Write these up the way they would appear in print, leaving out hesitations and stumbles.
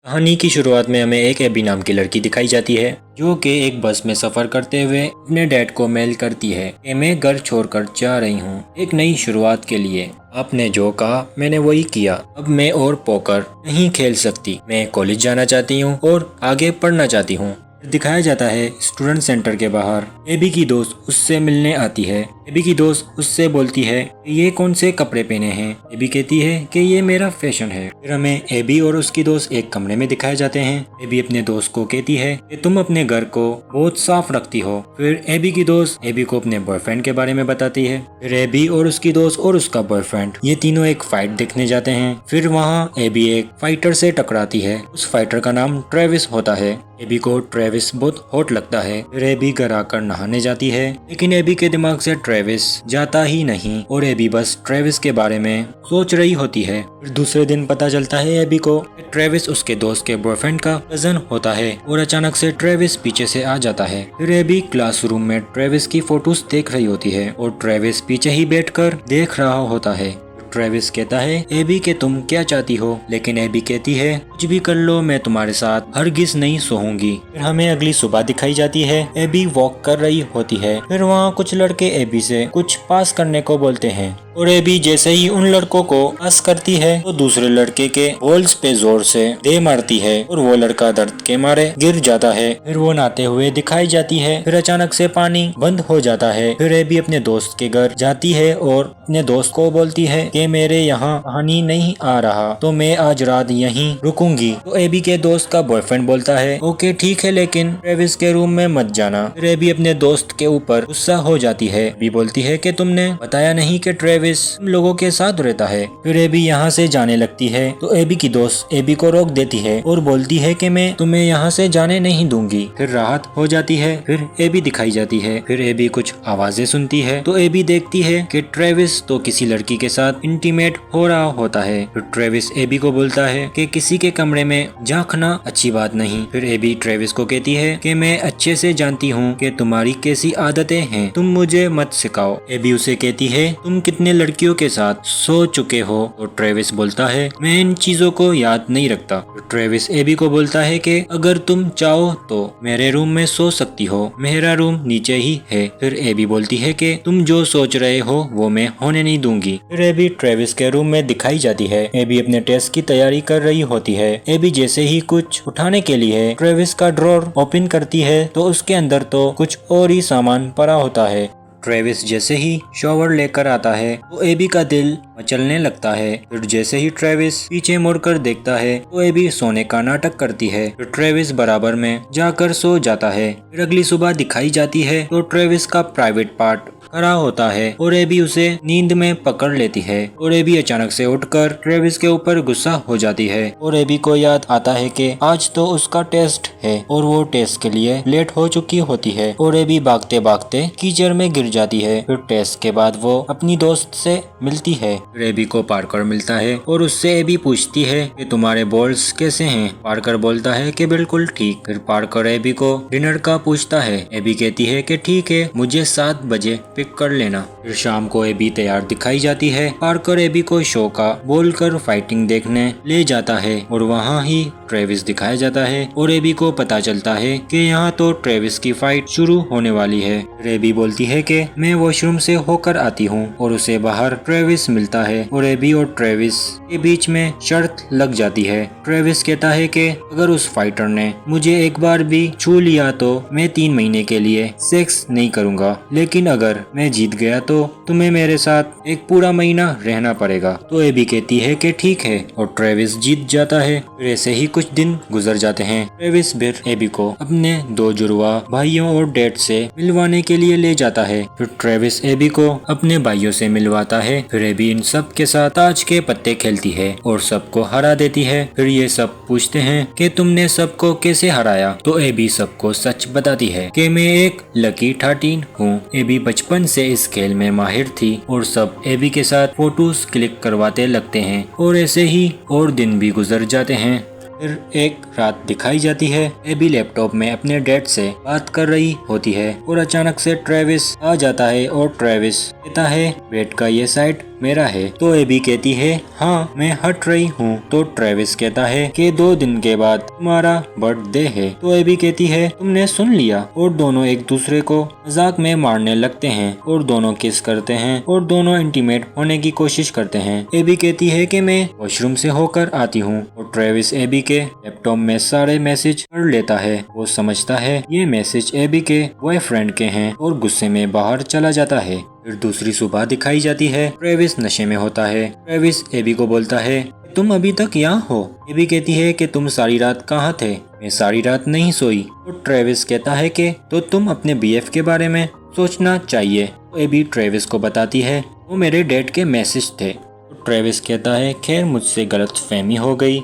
कहानी की शुरुआत में हमें एक एबी नाम की लड़की दिखाई जाती है जो कि एक बस में सफर करते हुए अपने डैड को मेल करती है कि मैं घर छोड़कर जा रही हूँ एक नई शुरुआत के लिए। आपने जो कहा मैंने वही किया। अब मैं और पोकर नहीं खेल सकती। मैं कॉलेज जाना चाहती हूँ और आगे पढ़ना चाहती हूँ। दिखाया जाता है स्टूडेंट सेंटर के बाहर एबी की दोस्त उससे मिलने आती है। एबी की दोस्त उससे बोलती है कि ये कौन से कपड़े पहने हैं। एबी कहती है कि ये मेरा फैशन है। फिर हमें एबी और उसकी दोस्त एक कमरे में दिखाए जाते हैं। एबी अपने दोस्त को कहती है कि तुम अपने घर को बहुत साफ रखती हो। फिर एबी की दोस्त एबी को अपने बॉयफ्रेंड के बारे में बताती है। फिर एबी और उसकी दोस्त और उसका बॉयफ्रेंड ये तीनों एक फाइट देखने जाते हैं। फिर वहाँ एबी एक फाइटर से टकराती है। उस फाइटर का नाम ट्रेविस होता है। एबी को ट्रेविस बहुत हॉट लगता है। फिर एबी घर आकर नहाने जाती है, लेकिन एबी के दिमाग से ट्रेविस जाता ही नहीं और एबी बस ट्रेविस के बारे में सोच रही होती है। फिर दूसरे दिन पता चलता है एबी को कि ट्रेविस उसके दोस्त के बॉयफ्रेंड का कजन होता है और अचानक से ट्रेविस पीछे से आ जाता है। फिर एबी क्लासरूम में ट्रेविस की फोटोज देख रही होती है और ट्रेविस पीछे ही बैठकर देख रहा होता है। ट्रेविस कहता है एबी के तुम क्या चाहती हो, लेकिन एबी कहती है कुछ भी कर लो मैं तुम्हारे साथ हरगिज नहीं सोऊंगी। फिर हमें अगली सुबह दिखाई जाती है। एबी वॉक कर रही होती है। फिर वहाँ कुछ लड़के एबी से कुछ पास करने को बोलते हैं और एबी जैसे ही उन लड़कों को पास करती है तो दूसरे लड़के के बॉल्स पे जोर से दे मारती है और वो लड़का दर्द के मारे गिर जाता है। फिर वो नहाते हुए दिखाई जाती है। फिर अचानक से पानी बंद हो जाता है। फिर एबी अपने दोस्त के घर जाती है और अपने दोस्त को बोलती है कि मेरे यहाँ पानी नहीं आ रहा तो मैं आज रात यहीं रुकूंगी। तो एबी के दोस्त का बॉयफ्रेंड बोलता है ओके ठीक है, लेकिन ट्रेविस के रूम में मत जाना। फिर एबी अपने दोस्त के ऊपर गुस्सा हो जाती है। एबी बोलती है कि तुमने बताया नहीं कि ट्रेविस तुम लोगों के साथ रहता है। फिर एबी यहाँ से जाने लगती है तो एबी की दोस्त एबी को रोक देती है और बोलती है कि मैं तुम्हें यहाँ से जाने नहीं दूंगी। फिर राहत हो जाती है। फिर एबी दिखाई जाती है। फिर एबी कुछ आवाजें सुनती है तो एबी देखती है कि ट्रेविस तो किसी लड़की के साथ इंटीमेट हो रहा होता है। फिर ट्रेविस एबी को बोलता है कि किसी के कमरे में झांकना अच्छी बात नहीं। फिर एबी ट्रेविस को कहती है कि मैं अच्छे से जानती हूँ कि तुम्हारी कैसी आदतें हैं, तुम मुझे मत सिखाओ। एबी उसे कहती है तुम कितने लड़कियों के साथ सो चुके हो। और ट्रेविस बोलता है मैं इन चीजों को याद नहीं रखता। तो ट्रेविस एबी को बोलता है कि अगर तुम चाहो तो मेरे रूम में सो सकती हो, मेरा रूम नीचे ही है। फिर एबी बोलती है कि तुम जो सोच रहे हो वो मैं होने नहीं दूंगी। फिर एबी ट्रेविस के रूम में दिखाई जाती है। एबी अपने टेस्ट की तैयारी कर रही होती है। एबी जैसे ही कुछ उठाने के लिए ट्रेविस का ड्रॉर ओपन करती है तो उसके अंदर तो कुछ और ही सामान पड़ा होता है। ट्रेविस जैसे ही शॉवर लेकर आता है तो एबी का दिल मचलने लगता है। फिर जैसे ही ट्रेविस पीछे मुड़कर देखता है तो एबी सोने का नाटक करती है। फिर ट्रेविस बराबर में जाकर सो जाता है। फिर अगली सुबह दिखाई जाती है तो ट्रेविस का प्राइवेट पार्ट खड़ा होता है और एबी उसे नींद में पकड़ लेती है और एबी अचानक से उठकर ट्रेविस के ऊपर गुस्सा हो जाती है। और एबी को याद आता है कि आज तो उसका टेस्ट है और वो टेस्ट के लिए लेट हो चुकी होती है और एबी भागते भागते कीचड़ में गिर जाती है। फिर टेस्ट के बाद वो अपनी दोस्त से मिलती है। फिर एबी को पार्कर मिलता है और उससे एबी पूछती है कि तुम्हारे बॉल्स कैसे हैं। पार्कर बोलता है कि बिल्कुल ठीक। फिर पार्कर एबी को डिनर का पूछता है। एबी कहती है कि ठीक है, मुझे 7 बजे पिक कर लेना। फिर शाम को एबी तैयार दिखाई जाती है। पार्कर एबी को शो का बोलकर फाइटिंग देखने ले जाता है और वहाँ ही ट्रेविस दिखाया जाता है और एबी को पता चलता है कि यहाँ तो ट्रेविस की फाइट शुरू होने वाली है। फिर एबी बोलती है कि मैं वॉशरूम से होकर आती हूँ और उसे बाहर ट्रेविस मिलता है और एबी और ट्रेविस के बीच में शर्त लग जाती है। ट्रेविस कहता है कि अगर उस फाइटर ने मुझे एक बार भी छू लिया तो मैं 3 महीने के लिए सेक्स नहीं करूँगा, लेकिन अगर मैं जीत गया तो तुम्हें मेरे साथ एक पूरा महीना रहना पड़ेगा। तो एबी कहती है कि ठीक है और ट्रेविस जीत जाता है। फिर ऐसे ही कुछ दिन गुजर जाते हैं। ट्रेविस फिर एबी को अपने 2 जुड़वा भाइयों और डैड से मिलवाने के लिए ले जाता है। फिर ट्रेविस एबी को अपने भाइयों से मिलवाता है। फिर एबी इन सब के साथ ताज के पत्ते खेलती है और सबको हरा देती है। फिर ये सब पूछते हैं कि तुमने सबको कैसे हराया। तो एबी सबको सच बताती है कि मैं एक लकी 13 हूँ। एबी बचपन से इस खेल में माहिर थी और सब एबी के साथ फोटोज क्लिक करवाते लगते हैं और ऐसे ही और दिन भी गुजर जाते हैं। फिर एक रात दिखाई जाती है। एबी लैपटॉप में अपने डैड से बात कर रही होती है और अचानक से ट्रेविस आ जाता है और ट्रेविस कहता है बेड का ये साइड मेरा है। तो एबी कहती है हाँ मैं हट रही हूँ। तो ट्रेविस कहता है कि 2 दिन के बाद तुम्हारा बर्थडे है। तो एबी कहती है तुमने सुन लिया। और दोनों एक दूसरे को मजाक में मारने लगते हैं और दोनों किस करते हैं और दोनों इंटीमेट होने की कोशिश करते हैं। एबी कहती है कि मैं वॉशरूम से होकर आती हूँ। और ट्रेविस एबी के लैपटॉप में सारे मैसेज पढ़ लेता है। वो समझता है ये मैसेज एबी के बॉयफ्रेंड के हैं और गुस्से में बाहर चला जाता है। फिर दूसरी सुबह दिखाई जाती है। ट्रेविस नशे में होता है। ट्रेविस एबी को बोलता है तुम अभी तक यहाँ हो। एबी कहती है कि तुम सारी रात कहाँ थे। मैं सारी रात नहीं सोई। तो ट्रेविस कहता है कि तो तुम अपने बीएफ के बारे में सोचना चाहिए। तो एबी ट्रेविस को बताती है वो मेरे डैड के मैसेज थे। तो ट्रेविस कहता है खैर मुझसे गलतफहमी हो गई।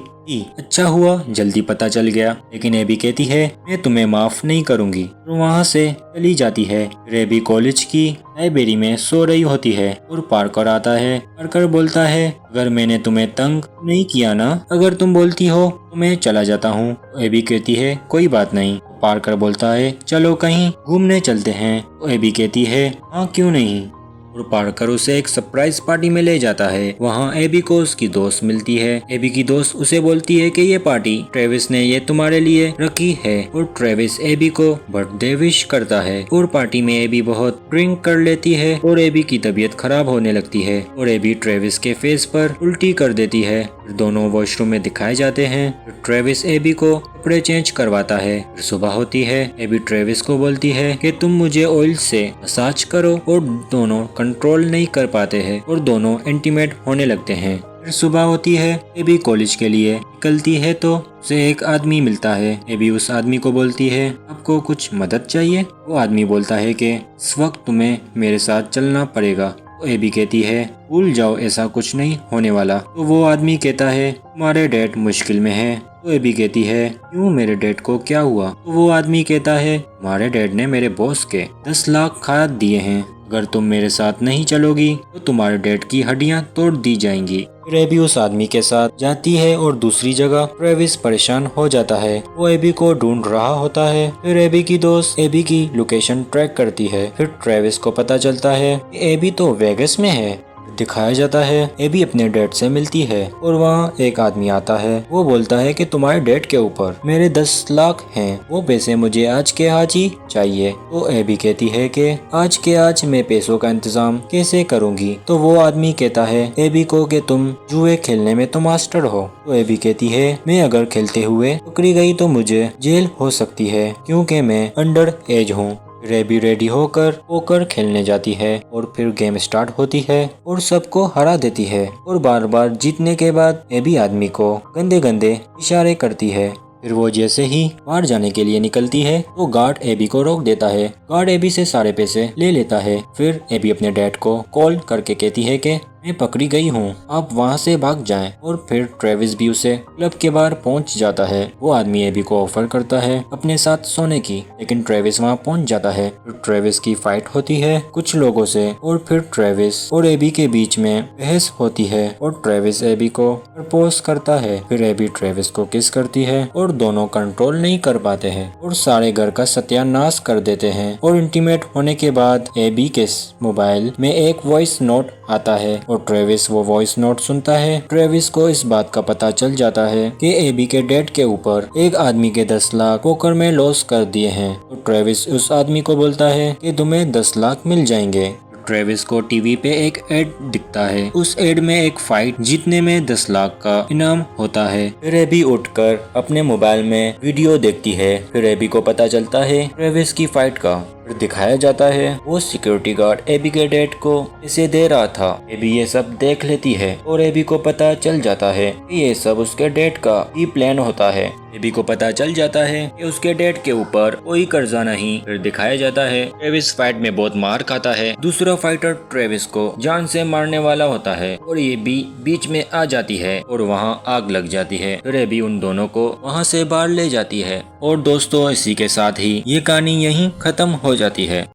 अच्छा हुआ जल्दी पता चल गया। लेकिन एबी कहती है मैं तुम्हें माफ नहीं करूंगी। और वहाँ से चली जाती है। फिर एबी कॉलेज की लाइब्रेरी में सो रही होती है और पार्कर आता है। पार्कर बोलता है अगर मैंने तुम्हें तंग नहीं किया ना, अगर तुम बोलती हो तो मैं चला जाता हूँ। तो एबी कहती है कोई बात नहीं। पार्कर बोलता है चलो कहीं घूमने चलते हैं। तो एबी कहती है हाँ क्यों नहीं। और पार्कर उसे एक सरप्राइज पार्टी में ले जाता है। वहाँ एबी को उसकी दोस्त मिलती है। एबी की दोस्त उसे बोलती है कि ये पार्टी ट्रेविस ने ये तुम्हारे लिए रखी है। और ट्रेविस एबी को बर्थडे विश करता है। और पार्टी में एबी बहुत ड्रिंक कर लेती है और एबी की तबीयत खराब होने लगती है। और एबी ट्रेविस के फेस पर उल्टी कर देती है। फिर दोनों वॉशरूम में दिखाए जाते हैं। फिर ट्रेविस एबी को कपड़े चेंज करवाता है। फिर सुबह होती है। एबी ट्रेविस को बोलती है कि तुम मुझे ऑयल से मसाज करो। और दोनों कंट्रोल नहीं कर पाते हैं और दोनों इंटीमेट होने लगते हैं। फिर सुबह होती है। एबी कॉलेज के लिए निकलती है तो उसे एक आदमी मिलता है। एबी उस आदमी को बोलती है आपको कुछ मदद चाहिए। वो आदमी बोलता है कि इस वक्त तुम्हें मेरे साथ चलना पड़ेगा। तो एबी कहती है भूल जाओ ऐसा कुछ नहीं होने वाला। तो वो आदमी कहता है तुम्हारे डैड मुश्किल में है। तो एबी कहती है क्यों मेरे डैड को क्या हुआ। तो वो आदमी कहता है तुम्हारे डैड ने मेरे बॉस के 10 लाख खाद दिए हैं। अगर तुम मेरे साथ नहीं चलोगी तो तुम्हारे डैड की हड्डियां तोड़ दी जाएंगी। फिर एबी उस आदमी के साथ जाती है और दूसरी जगह ट्रेविस परेशान हो जाता है। वो एबी को ढूंढ रहा होता है। फिर एबी की दोस्त एबी की लोकेशन ट्रैक करती है। फिर ट्रेविस को पता चलता है कि एबी तो वेगस में है। दिखाया जाता है एबी अपने डैड से मिलती है और वहाँ एक आदमी आता है। वो बोलता है कि तुम्हारे डैड के ऊपर मेरे 10 लाख हैं, वो पैसे मुझे आज के आज ही चाहिए। तो एबी कहती है कि आज के आज मैं पैसों का इंतजाम कैसे करूँगी। तो वो आदमी कहता है एबी को कि तुम जुए खेलने में तो मास्टर हो। तो एबी कहती है मैं अगर खेलते हुए पकड़ी गई तो मुझे जेल हो सकती है क्योंकि मैं अंडर एज हूँ। एबी रेडी होकर पोकर खेलने जाती है और फिर गेम स्टार्ट होती है और सबको हरा देती है। और बार बार जीतने के बाद एबी आदमी को गंदे गंदे इशारे करती है। फिर वो जैसे ही बाहर जाने के लिए निकलती है तो गार्ड एबी को रोक देता है। गार्ड एबी से सारे पैसे ले लेता है। फिर एबी अपने डैड को कॉल करके कहती है कि मैं पकड़ी गई हूँ, आप वहाँ से भाग जाएं। और फिर ट्रेविस भी उसे क्लब के बाहर पहुँच जाता है। वो आदमी एबी को ऑफर करता है अपने साथ सोने की, लेकिन ट्रेविस वहाँ पहुँच जाता है। फिर ट्रेविस की फाइट होती है कुछ लोगों से और फिर ट्रेविस और एबी के बीच में बहस होती है और ट्रेविस एबी को प्रपोज करता है। फिर एबी ट्रेविस को किस करती है और दोनों कंट्रोल नहीं कर पाते हैं और सारे घर का सत्यानाश कर देते हैं। और इंटीमेट होने के बाद एबी के मोबाइल में एक वॉइस नोट आता है और ट्रेविस वो वॉइस नोट सुनता है। ट्रेविस को इस बात का पता चल जाता है कि एबी के डैड के ऊपर एक आदमी के 10 लाख पोकर में लॉस कर दिए हैं। तो ट्रेविस उस आदमी को बोलता है कि तुम्हें 10 लाख मिल जाएंगे। ट्रेविस को टीवी पे एक एड दिखता है। उस एड में एक फाइट जीतने में 10 लाख का इनाम होता है। फिर एबी उठकर अपने मोबाइल में वीडियो देखती है। फिर एबी को पता चलता है ट्रेविस की फाइट का। फिर दिखाया जाता है वो सिक्योरिटी गार्ड एबी के डैड को इसे दे रहा था। एबी ये सब देख लेती है और एबी को पता चल जाता है कि ये सब उसके डैड का ही प्लान होता है। एबी को पता चल जाता है कि उसके डैड के ऊपर कोई कर्जा नहीं। फिर दिखाया जाता है ट्रेविस फाइट में बहुत मार खाता है। दूसरा फाइटर ट्रेविस को जान से मारने वाला होता है और ये भी बीच में आ जाती है और वहाँ आग लग जाती है। फिर एबी उन दोनों को वहाँ से बाहर ले जाती है। और दोस्तों इसी के साथ ही ये कहानी यहीं खत्म हो जाती है।